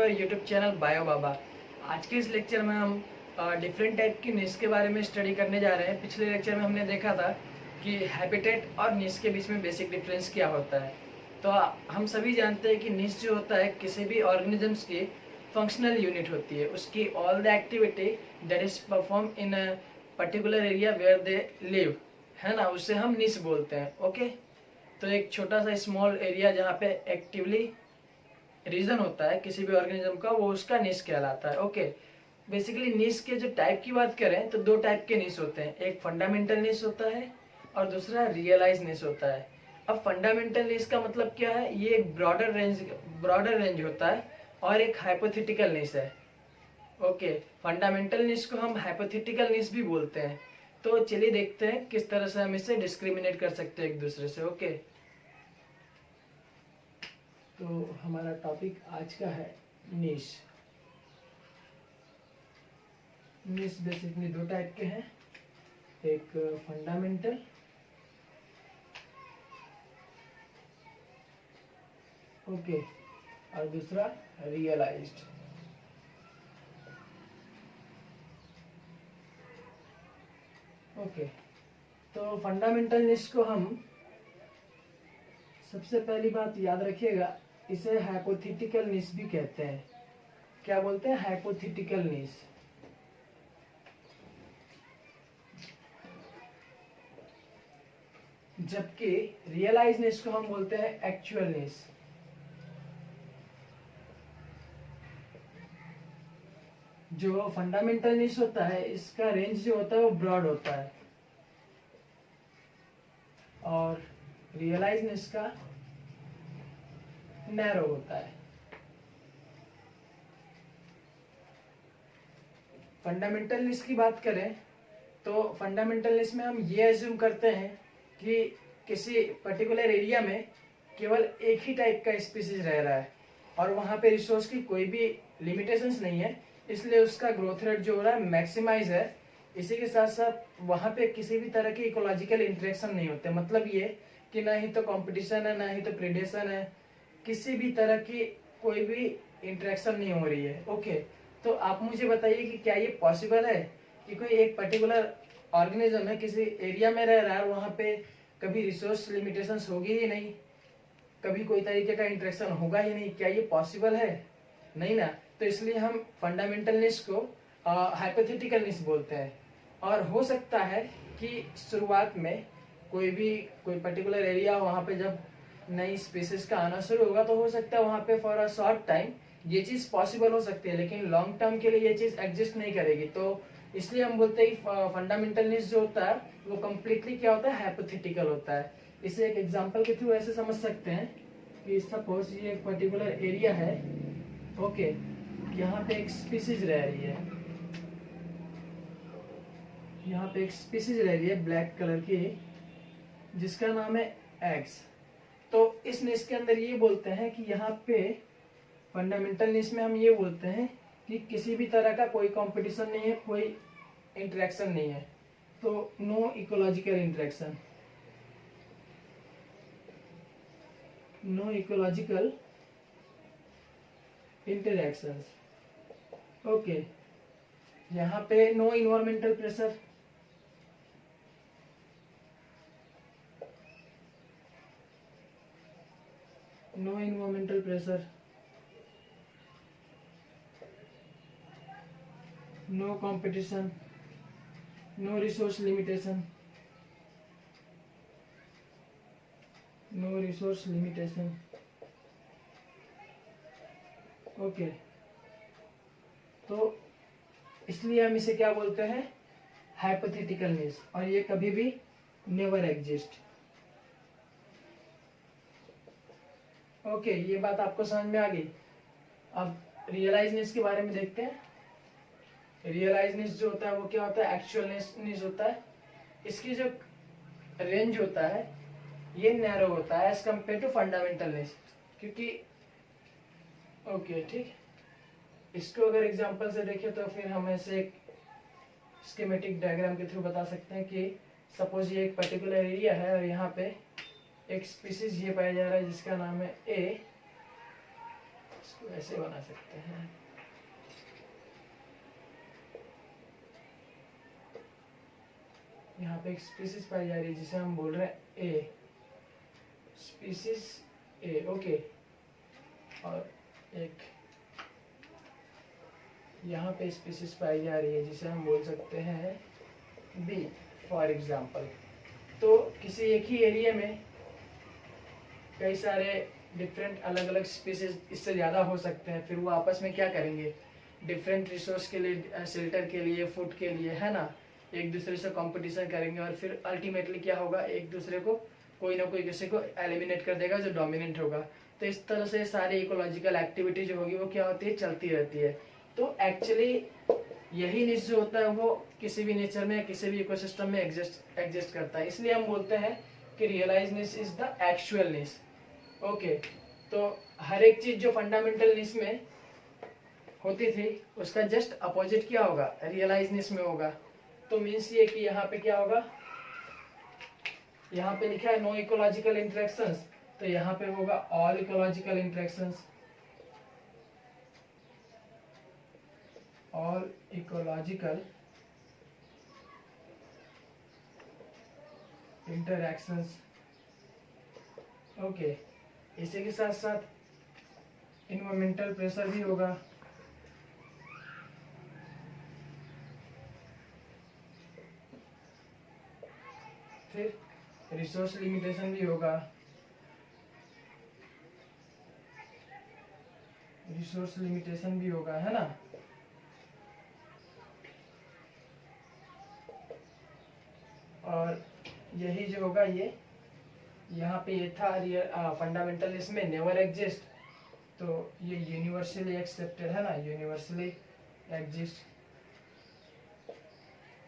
Your YouTube channel bio बाबा। आज के इस लेक्चर में हम डिफरेंट टाइप की निश के बारे में स्टडी करने जा रहे हैं। पिछले लेक्चर में हमने देखा था कि हैबिटेट और निश के बीच में बेसिक डिफरेंस क्या होता है। तो हम सभी जानते हैं कि निश जो होता है किसी भी ऑर्गेनिजम्स की फंक्शनल यूनिट होती है। उसकी all the activity that is perform in a particular area where they live, है ना, उसे हम निश बोलते हैं। ओके, तो एक छोटा सा स्मॉल एरिया जहाँ पे एक्टिवली रीजन होता है किसी भी ऑर्गेनिज्म का, वो उसका निश कहलाता है। ओके, बेसिकली निश के जो टाइप की बात करें तो दो टाइप के निश होते हैं, एक फंडामेंटल निश होता है और दूसरा रियलाइज निश होता है। अब फंडामेंटल निश का मतलब क्या है, ये एक ब्रॉडर रेंज होता है और एक हाइपोथेटिकल निश है। ओके, फंडामेंटल निश को हम हाइपोथेटिकल निश भी बोलते हैं। तो चलिए देखते हैं किस तरह से हम इसे डिस्क्रिमिनेट कर सकते हैं एक दूसरे से। ओके, तो हमारा टॉपिक आज का है निश। निश बेसिकली दो टाइप के हैं, एक फंडामेंटल ओके और दूसरा रियलाइज्ड। ओके, तो फंडामेंटल निश को हम सबसे पहली बात याद रखिएगा, इसे हाइपोथेटिकल निश भी कहते हैं। क्या बोलते हैं? हाइपोथेटिकल निश। जबकि रियलाइज निश को हम बोलते हैं एक्चुअल निश। जो फंडामेंटल निश होता है इसका रेंज जो होता है वो ब्रॉड होता है और रियलाइज निश का नैरो होता है। फंडामेंटल निश की बात करें तो फंडामेंटल निश में हम ये एज्यूम करते हैं कि किसी पर्टिकुलर एरिया में केवल एक ही टाइप का स्पीसीज रह रहा है और वहां पे रिसोर्स की कोई भी लिमिटेशंस नहीं है, इसलिए उसका ग्रोथ रेट जो हो रहा है मैक्सिमाइज है। इसी के साथ साथ वहां पे किसी भी तरह की इकोलॉजिकल इंटरेक्शन नहीं होते। मतलब ये कि ना ही तो कंपटीशन है ना ही तो प्रेडेशन है, किसी भी तरह की कोई भी इंटरेक्शन नहीं हो रही है। ओके, तो आप मुझे बताइए कि क्या ये पॉसिबल है कि कोई एक पर्टिकुलर ऑर्गेनिज्म है किसी एरिया में रह रहा है और वहां पे कभी रिसोर्स लिमिटेशंस होगी ही नहीं, कभी कोई तरीके का इंटरेक्शन होगा ही नहीं? क्या ये पॉसिबल है? नहीं ना। तो इसलिए हम फंडामेंटल निश को हाइपोथेटिकल निश बोलते हैं। और हो सकता है कि शुरुआत में कोई पर्टिकुलर एरिया वहां पे जब नई स्पीसीज का आना शुरू होगा तो हो सकता है वहां पे फॉर अ शॉर्ट टाइम ये चीज पॉसिबल हो सकती है, लेकिन लॉन्ग टर्म के लिए ये चीज एग्जिस्ट नहीं करेगी। तो इसलिए हम बोलते हैं फंडामेंटल निश जो होता है वो कम्प्लीटली क्या होता है, हाइपोथेटिकल होता है। इसे एक एग्जांपल के थ्रू ऐसे समझ सकते हैं कि सपोज ये एक पर्टिकुलर एरिया है। ओके, यहाँ पे एक स्पीसीज रह रही है, यहाँ पे एक स्पीसीज रह रही है ब्लैक कलर की जिसका नाम है एग्स। तो इस निश के अंदर ये बोलते हैं कि यहाँ पे फंडामेंटल निश में हम ये बोलते हैं कि किसी भी तरह का कोई कंपटीशन नहीं है, कोई इंटरेक्शन नहीं है। तो no ecological interaction, no ecological interactions. Okay, यहाँ पे no environmental pressure, no environmental pressure, no competition, no resource limitation, no resource limitation. Okay, तो इसलिए हम इसे क्या बोलते हैं, हाइपोथेटिकल निश, और ये कभी भी नेवर एग्जिस्ट। ओके, ये बात आपको समझ में आ गई। अब रियलाइज निश के बारे में देखते हैं। रियलाइज निश जो होता है वो क्या होता है, एक्चुअल निश होता है। इसकी जो रेंज होता है ये नैरो होता है एज कम्पेयर टू फंडामेंटल निश, क्योंकि ओके ठीक, इसको अगर एग्जांपल से देखें तो फिर हम ऐसे एक स्कीमेटिक डायग्राम के थ्रू बता सकते हैं कि सपोज ये एक पर्टिकुलर एरिया है और यहाँ पे एक स्पीसीज ये पाया जा रहा है जिसका नाम है ए इसको ऐसे बना सकते हैं, यहाँ पे एक स्पीसीज पाई जा रही है जिसे हम बोल रहे हैं ए, स्पीसीज ए, ओके। और एक यहाँ पे स्पीसीज पाई जा रही है जिसे हम बोल सकते हैं बी फॉर एग्जाम्पल। तो किसी एक ही एरिया में कई सारे डिफरेंट अलग अलग स्पीसीज इससे ज़्यादा हो सकते हैं, फिर वो आपस में क्या करेंगे, डिफरेंट रिसोर्स के लिए, शेल्टर के लिए, फूड के लिए, है ना, एक दूसरे से कंपटीशन करेंगे और फिर अल्टीमेटली क्या होगा, एक दूसरे को कोई ना कोई किसी को एलिमिनेट कर देगा जो डोमिनेंट होगा। तो इस तरह से सारी इकोलॉजिकल एक्टिविटी जो होगी वो क्या होती है, चलती रहती है। तो एक्चुअली यही निश जो होता है वो किसी भी नेचर में, किसी भी इकोसिस्टम में एग्जिस्ट करता है। इसलिए हम बोलते हैं कि realise niche is the actual niche. Okay, तो हर एक चीज जो फंडामेंटल निश में होती थी उसका जस्ट अपोजिट क्या होगा, रियलाइज निश में होगा। तो मीन्स ये कि यहाँ पे क्या होगा, यहाँ पे लिखा है नो इकोलॉजिकल इंटरेक्शंस, तो यहाँ पे होगा all ecological interactions, all ecological interactions. Okay, इसी के साथ साथ इन्वायरमेंटल प्रेशर भी होगा, फिर रिसोर्स लिमिटेशन भी होगा, रिसोर्स लिमिटेशन भी होगा, है ना। और यही जो होगा ये यहाँ पे ये था फंडामेंटल इसमें नेवर एग्जिस्ट, तो ये यूनिवर्सली एक्सेप्टेड है ना, यूनिवर्सली एग्जिस्ट।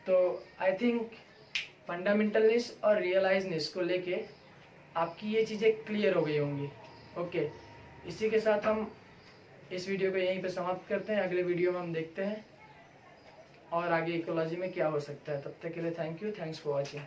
तो आई थिंक फंडामेंटलनेस और रियलाइजनेस को लेके आपकी ये चीज़ें क्लियर हो गई होंगी। ओके, इसी के साथ हम इस वीडियो को यहीं पे समाप्त करते हैं। अगले वीडियो में हम देखते हैं और आगे इकोलॉजी में क्या हो सकता है। तब तक के लिए thank you, thanks for watching.